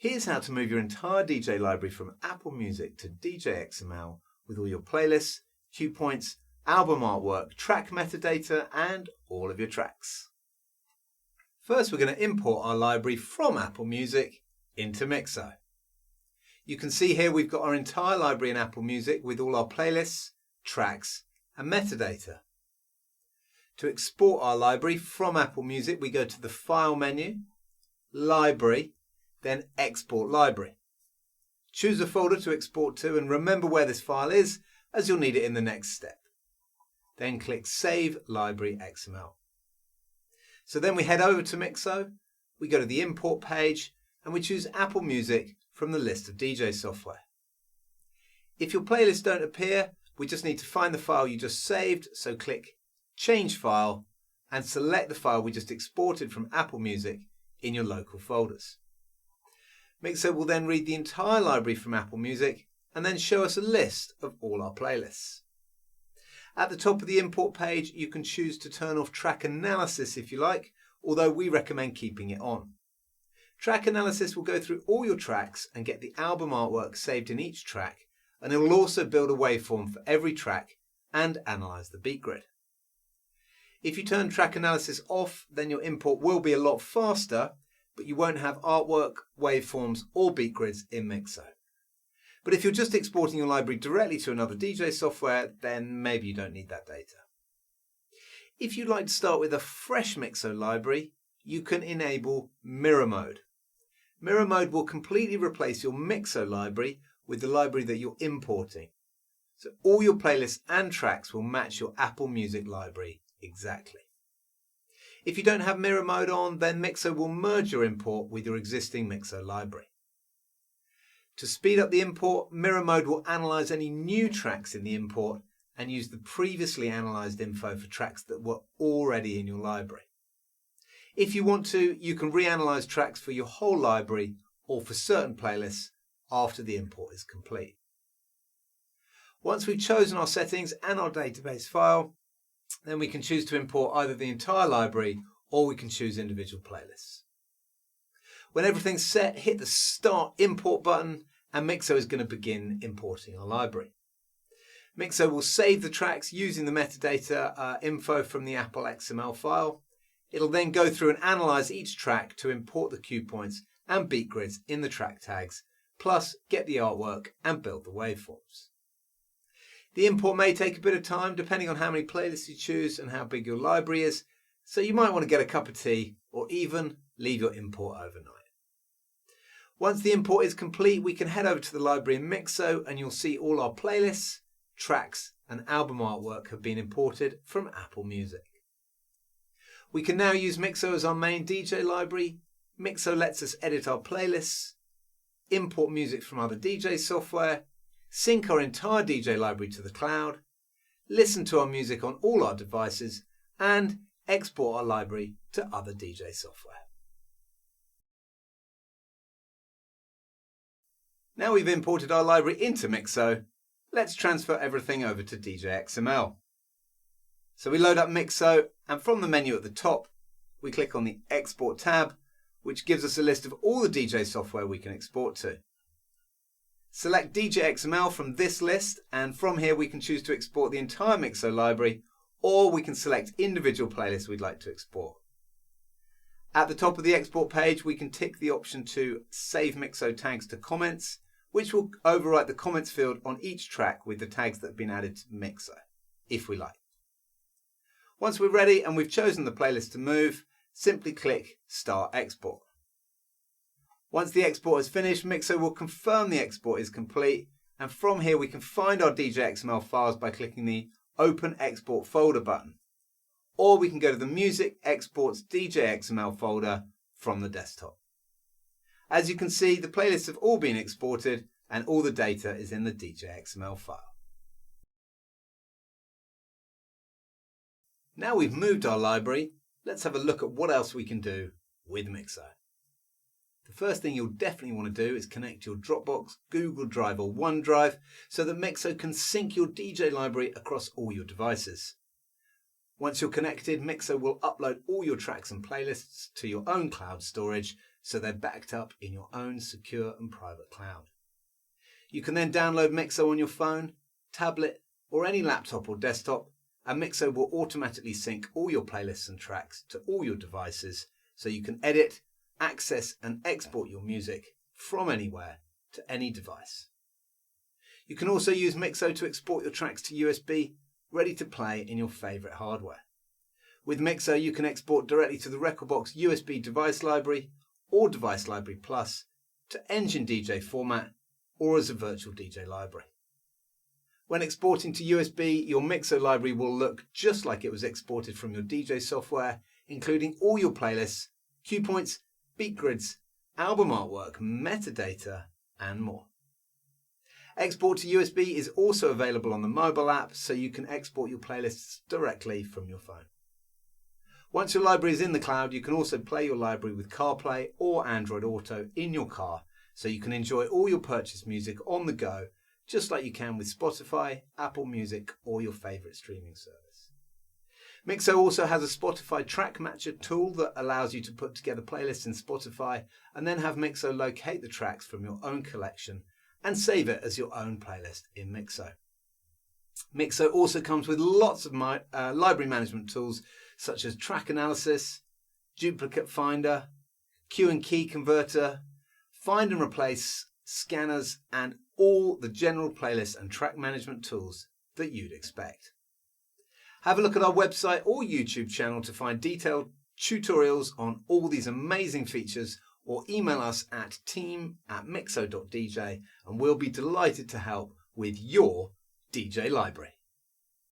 Here's how to move your entire DJ library from Apple Music to DJ XML with all your playlists, cue points, album artwork, track metadata, and all of your tracks. First, we're going to import our library from Apple Music into Mixo. You can see here we've got our entire library in Apple Music with all our playlists, tracks, and metadata. To export our library from Apple Music, we go to the File menu, Library, then Export Library. Choose a folder to export to and remember where this file is, as you'll need it in the next step. Then click Save Library XML. So then we head over to Mixo, we go to the Import page, and we choose Apple Music from the list of DJ software. If your playlists don't appear, we just need to find the file you just saved, so click Change File and select the file we just exported from Apple Music in your local folders. Mixo will then read the entire library from Apple Music and then show us a list of all our playlists. At the top of the import page, you can choose to turn off track analysis if you like, although we recommend keeping it on. Track analysis will go through all your tracks and get the album artwork saved in each track, and it will also build a waveform for every track and analyze the beat grid. If you turn track analysis off, then your import will be a lot faster, but you won't have artwork, waveforms, or beat grids in Mixo. But if you're just exporting your library directly to another DJ software, then maybe you don't need that data. If you'd like to start with a fresh Mixo library, you can enable Mirror Mode. Mirror Mode will completely replace your Mixo library with the library that you're importing. So all your playlists and tracks will match your Apple Music library exactly. If you don't have Mirror Mode on, then Mixo will merge your import with your existing Mixo library. To speed up the import, Mirror Mode will analyze any new tracks in the import and use the previously analyzed info for tracks that were already in your library. If you want to, you can reanalyze tracks for your whole library or for certain playlists after the import is complete. Once we've chosen our settings and our database file, then we can choose to import either the entire library or we can choose individual playlists. When everything's set, hit the Start Import button and Mixo is going to begin importing our library. Mixo will save the tracks using the metadata info from the Apple XML file. It'll then go through and analyze each track to import the cue points and beat grids in the track tags, plus get the artwork and build the waveforms. The import may take a bit of time depending on how many playlists you choose and how big your library is, so you might want to get a cup of tea or even leave your import overnight. Once the import is complete, we can head over to the library in Mixo and you'll see all our playlists, tracks and album artwork have been imported from Apple Music. We can now use Mixo as our main DJ library. Mixo lets us edit our playlists, import music from other DJ software, sync our entire DJ library to the cloud, listen to our music on all our devices, and export our library to other DJ software. Now we've imported our library into Mixo, let's transfer everything over to DJ XML. So we load up Mixo, and from the menu at the top, we click on the Export tab, which gives us a list of all the DJ software we can export to. Select DJ XML from this list, and from here we can choose to export the entire Mixo library, or we can select individual playlists we'd like to export. At the top of the export page, we can tick the option to Save Mixo tags to comments, which will overwrite the comments field on each track with the tags that have been added to Mixo, if we like. Once we're ready and we've chosen the playlist to move, simply click Start Export. Once the export is finished, Mixo will confirm the export is complete, and from here we can find our DJ XML files by clicking the Open Export Folder button, or we can go to the Music Exports DJ XML folder from the desktop. As you can see, the playlists have all been exported and all the data is in the DJ XML file. Now we've moved our library, let's have a look at what else we can do with Mixo. The first thing you'll definitely want to do is connect your Dropbox, Google Drive or OneDrive so that Mixo can sync your DJ library across all your devices. Once you're connected, Mixo will upload all your tracks and playlists to your own cloud storage so they're backed up in your own secure and private cloud. You can then download Mixo on your phone, tablet, or any laptop or desktop, and Mixo will automatically sync all your playlists and tracks to all your devices so you can edit, access, and export your music from anywhere to any device. You can also use Mixo to export your tracks to USB, ready to play in your favourite hardware. With Mixo, you can export directly to the rekordbox USB device library or Device Library Plus, to Engine DJ format, or as a virtual DJ library. When exporting to USB, your Mixo library will look just like it was exported from your DJ software, including all your playlists, cue points, beat grids, album artwork, metadata, and more. Export to USB is also available on the mobile app, so you can export your playlists directly from your phone. Once your library is in the cloud, you can also play your library with CarPlay or Android Auto in your car, so you can enjoy all your purchased music on the go, just like you can with Spotify, Apple Music, or your favourite streaming service. Mixo also has a Spotify track matcher tool that allows you to put together playlists in Spotify and then have Mixo locate the tracks from your own collection and save it as your own playlist in Mixo. Mixo also comes with lots of library management tools such as track analysis, duplicate finder, cue and key converter, find and replace, scanners, and all the general playlist and track management tools that you'd expect. Have a look at our website or YouTube channel to find detailed tutorials on all these amazing features, or email us at team@mixo.dj and we'll be delighted to help with your DJ library.